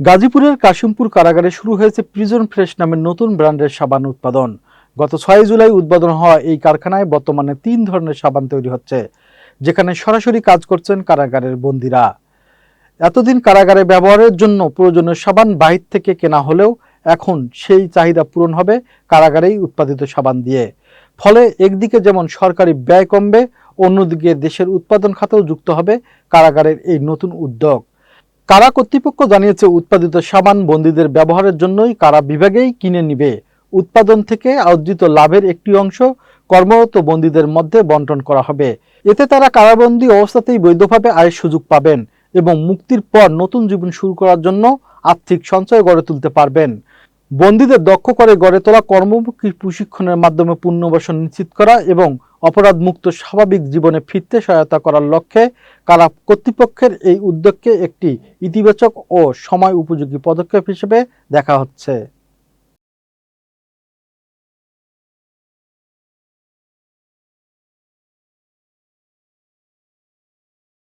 গাজীপুরের কাশিমপুর কারাগারে শুরু হয়েছে প্রিজন ফ্রেশ নামের নতুন ব্র্যান্ডের সাবান উৎপাদন। গত ৬ জুলাই উদ্বোধন হওয়া এই কারখানায় বর্তমানে ৩ ধরনের সাবান তৈরি হচ্ছে, যেখানে সরাসরি কাজ করছেন কারাগারের বন্দীরা। এতদিন কারাগারে ব্যবহারের জন্য প্রয়োজনীয় সাবান বাহির থেকে কেনা হলেও এখন সেই চাহিদা পূরণ হবে কারাগারেই উৎপাদিত সাবান দিয়ে। ফলে একদিকে যেমন সরকারি ব্যয় কমবে, অন্যদিকে দেশের উৎপাদন খাতেও যুক্ত হবে কারাগারের এই নতুন উদ্যোগ। কারা কর্তৃপক্ষ জানিয়েছে, উৎপাদিত সাবান বন্দীদের ব্যবহারের জন্যই কারা বিভাগেই কিনে নিবে। উৎপাদন থেকে অর্জিত লাভের একটি অংশ কর্মরত বন্দীদের মধ্যে বন্টন করা হবে। এতে তারা কারাবন্দী অবস্থাতেই বৈধভাবে আয়ের সুযোগ পাবেন এবং মুক্তির পর নতুন জীবন শুরু করার জন্য আর্থিক সঞ্চয় গড়ে তুলতে পারবেন। বন্দীদের দক্ষ করে গড়ে তোলা কর্মমুখী প্রশিক্ষণের মাধ্যমে পুনর্বাসন নিশ্চিত করা এবং অপরাধমুক্ত স্বাভাবিক জীবনে ফিরতে সহায়তা করার লক্ষ্যে কারা কর্তৃপক্ষের এই উদ্যোগকে একটি ইতিবাচক ও সময় উপযোগী পদক্ষেপ হিসেবে দেখা হচ্ছে।